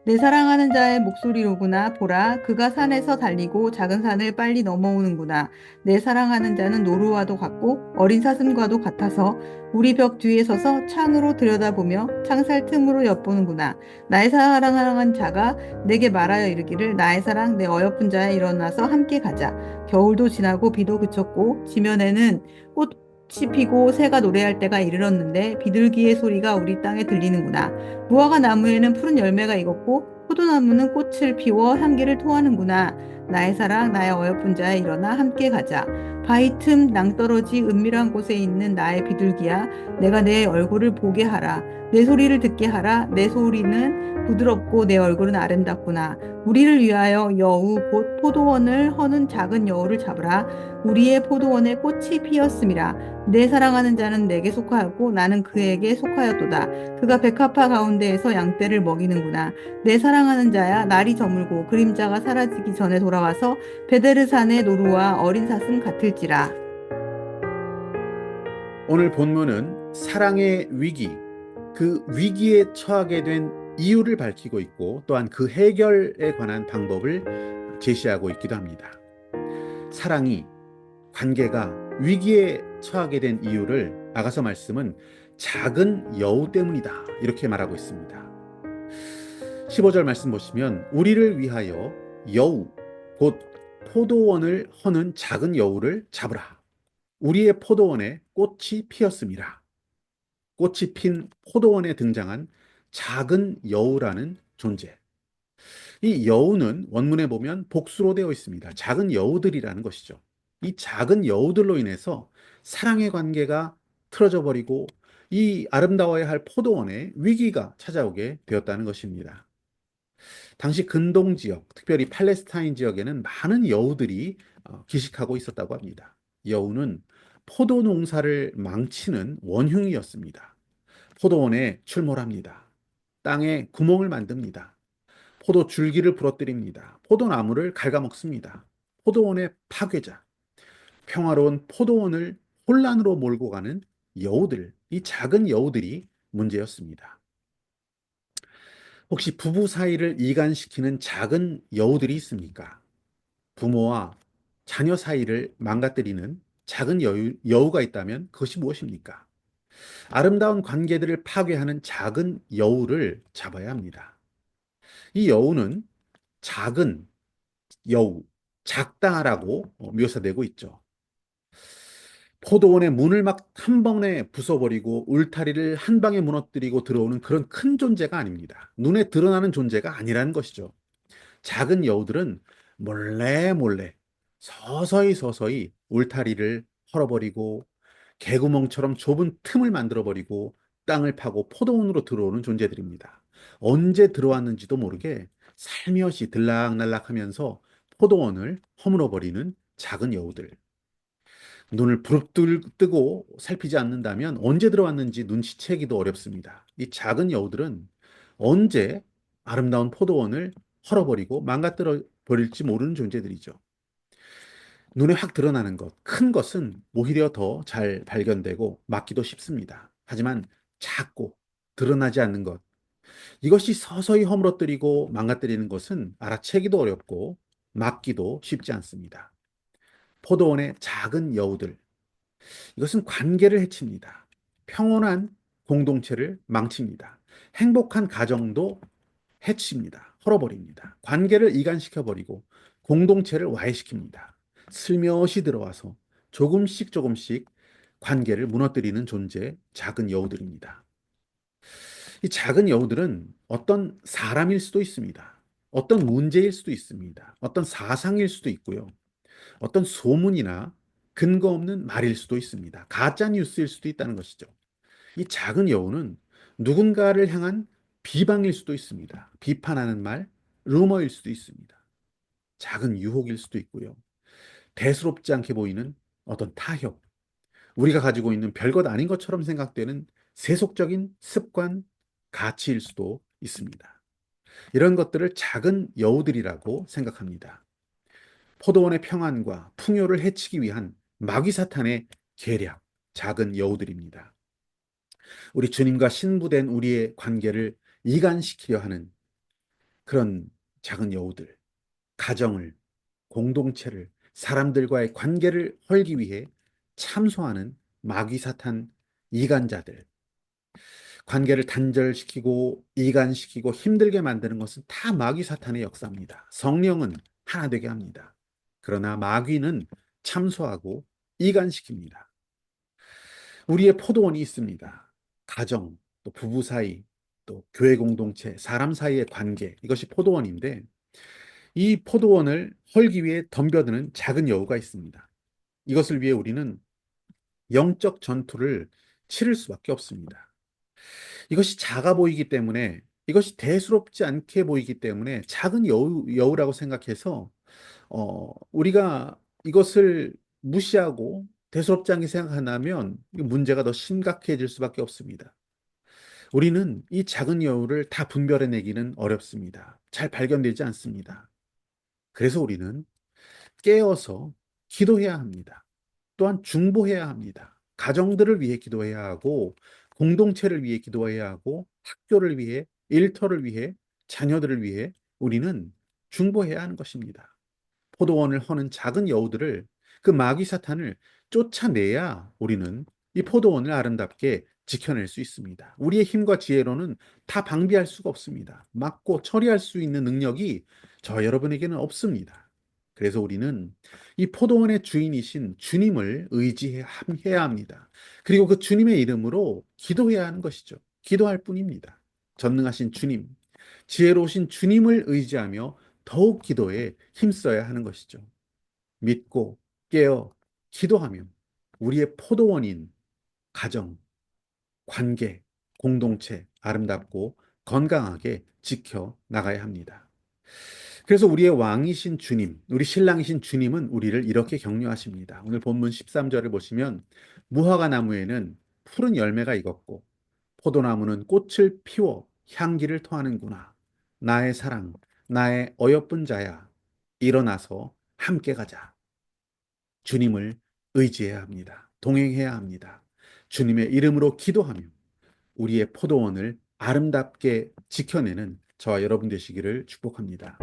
내 사랑하는 자의 목소리로구나. 보라, 그가 산에서 달리고 작은 산을 빨리 넘어오는구나. 내 사랑하는 자는 노루와도 같고 어린 사슴과도 같아서 우리 벽 뒤에 서서 창으로 들여다보며 창살 틈으로 엿보는구나. 나의 사랑하는 자가 내게 말하여 이르기를 나의 사랑 내 어여쁜 자야 일어나서 함께 가자. 겨울도 지나고 비도 그쳤고 지면에는 꽃이 피고 새가 노래할 때가 이르렀는데 비둘기의 소리가 우리 땅에 들리는구나. 무화과 나무에는 푸른 열매가 익었고 포도나무는 꽃을 피워 향기를 토하는구나. 나의 사랑, 나의 어여쁜 자야 일어나 함께 가자. 바위 틈 낭떠러지 은밀한 곳에 있는 나의 비둘기야, 내가 내 얼굴을 보게 하라. 내 소리를 듣게 하라. 내 소리는 부드럽고 내 얼굴은 아름답구나. 우리를 위하여 여우 곧 포도원을 허는 작은 여우를 잡으라. 우리의 포도원에 꽃이 피었음이라. 내 사랑하는 자는 내게 속하였고 나는 그에게 속하였도다. 그가 백합화 가운데에서 양떼를 먹이는구나. 내 사랑하는 자야, 날이 저물고 그림자가 사라지기 전에 돌아와서 베데르산의 노루와 어린 사슴 같을지라. 오늘 본문은 사랑의 위기, 그 위기에 처하게 된 이유를 밝히고 있고 또한 그 해결에 관한 방법을 제시하고 있기도 합니다. 사랑이, 관계가 위기에 처하게 된 이유를 아가서 말씀은 작은 여우 때문이다, 이렇게 말하고 있습니다. 15절 말씀 보시면 우리를 위하여 여우, 곧 포도원을 허는 작은 여우를 잡으라. 우리의 포도원에 꽃이 피었음이라. 꽃이 핀 포도원에 등장한 작은 여우라는 존재. 이 여우는 원문에 보면 복수로 되어 있습니다. 작은 여우들이라는 것이죠. 이 작은 여우들로 인해서 사랑의 관계가 틀어져 버리고 이 아름다워야 할 포도원에 위기가 찾아오게 되었다는 것입니다. 당시 근동 지역, 특별히 팔레스타인 지역에는 많은 여우들이 기식하고 있었다고 합니다. 여우는 포도 농사를 망치는 원흉이었습니다. 포도원에 출몰합니다. 땅에 구멍을 만듭니다. 포도 줄기를 부러뜨립니다. 포도나무를 갉아먹습니다. 포도원의 파괴자, 평화로운 포도원을 혼란으로 몰고 가는 여우들, 이 작은 여우들이 문제였습니다. 혹시 부부 사이를 이간시키는 작은 여우들이 있습니까? 부모와 자녀 사이를 망가뜨리는 작은 여우가 있다면 그것이 무엇입니까? 아름다운 관계들을 파괴하는 작은 여우를 잡아야 합니다. 이 여우는 작은 여우, 작다라고 묘사되고 있죠. 포도원의 문을 막 한 번에 부숴버리고 울타리를 한 방에 무너뜨리고 들어오는 그런 큰 존재가 아닙니다. 눈에 드러나는 존재가 아니라는 것이죠. 작은 여우들은 몰래 몰래 서서히 서서히 울타리를 헐어버리고 개구멍처럼 좁은 틈을 만들어버리고 땅을 파고 포도원으로 들어오는 존재들입니다. 언제 들어왔는지도 모르게 살며시 들락날락하면서 포도원을 허물어버리는 작은 여우들. 눈을 부릅뜨고 살피지 않는다면 언제 들어왔는지 눈치채기도 어렵습니다. 이 작은 여우들은 언제 아름다운 포도원을 헐어버리고 망가뜨려 버릴지 모르는 존재들이죠. 눈에 확 드러나는 것, 큰 것은 오히려 더 잘 발견되고 막기도 쉽습니다. 하지만 작고 드러나지 않는 것, 이것이 서서히 허물어뜨리고 망가뜨리는 것은 알아채기도 어렵고 막기도 쉽지 않습니다. 포도원의 작은 여우들, 이것은 관계를 해칩니다. 평온한 공동체를 망칩니다. 행복한 가정도 해칩니다. 헐어버립니다. 관계를 이간시켜버리고 공동체를 와해시킵니다. 슬며시 들어와서 조금씩 조금씩 관계를 무너뜨리는 존재, 작은 여우들입니다. 이 작은 여우들은 어떤 사람일 수도 있습니다. 어떤 문제일 수도 있습니다. 어떤 사상일 수도 있고요. 어떤 소문이나 근거 없는 말일 수도 있습니다. 가짜 뉴스일 수도 있다는 것이죠. 이 작은 여우는 누군가를 향한 비방일 수도 있습니다. 비판하는 말, 루머일 수도 있습니다. 작은 유혹일 수도 있고요. 대수롭지 않게 보이는 어떤 타협, 우리가 가지고 있는 별것 아닌 것처럼 생각되는 세속적인 습관, 가치일 수도 있습니다. 이런 것들을 작은 여우들이라고 생각합니다. 포도원의 평안과 풍요를 해치기 위한 마귀사탄의 계략, 작은 여우들입니다. 우리 주님과 신부된 우리의 관계를 이간시키려 하는 그런 작은 여우들, 가정을, 공동체를, 사람들과의 관계를 헐기 위해 참소하는 마귀사탄 이간자들, 관계를 단절시키고 이간시키고 힘들게 만드는 것은 다 마귀사탄의 역사입니다. 성령은 하나 되게 합니다. 그러나 마귀는 참소하고 이간시킵니다. 우리의 포도원이 있습니다. 가정, 또 부부 사이, 또 교회 공동체, 사람 사이의 관계, 이것이 포도원인데 이 포도원을 헐기 위해 덤벼드는 작은 여우가 있습니다. 이것을 위해 우리는 영적 전투를 치를 수밖에 없습니다. 이것이 작아 보이기 때문에, 이것이 대수롭지 않게 보이기 때문에 작은 여우라고 생각해서 우리가 이것을 무시하고 대수롭지 않게 생각한다면 문제가 더 심각해질 수밖에 없습니다. 우리는 이 작은 여우를 다 분별해내기는 어렵습니다. 잘 발견되지 않습니다. 그래서 우리는 깨어서 기도해야 합니다. 또한 중보해야 합니다. 가정들을 위해 기도해야 하고, 공동체를 위해 기도해야 하고, 학교를 위해, 일터를 위해, 자녀들을 위해 우리는 중보해야 하는 것입니다. 포도원을 허는 작은 여우들을, 그 마귀 사탄을 쫓아내야 우리는 이 포도원을 아름답게 지켜낼 수 있습니다. 우리의 힘과 지혜로는 다 방비할 수가 없습니다. 막고 처리할 수 있는 능력이 저 여러분에게는 없습니다. 그래서 우리는 이 포도원의 주인이신 주님을 의지해야 합니다. 그리고 그 주님의 이름으로 기도해야 하는 것이죠. 기도할 뿐입니다. 전능하신 주님, 지혜로우신 주님을 의지하며 더욱 기도에 힘써야 하는 것이죠. 믿고 깨어 기도하며 우리의 포도원인 가정, 관계, 공동체 아름답고 건강하게 지켜 나가야 합니다. 그래서 우리의 왕이신 주님, 우리 신랑이신 주님은 우리를 이렇게 격려하십니다. 오늘 본문 13절을 보시면 무화과 나무에는 푸른 열매가 익었고 포도나무는 꽃을 피워 향기를 토하는구나. 나의 사랑, 나의 어여쁜 자야. 일어나서 함께 가자. 주님을 의지해야 합니다. 동행해야 합니다. 주님의 이름으로 기도하며 우리의 포도원을 아름답게 지켜내는 저와 여러분 되시기를 축복합니다.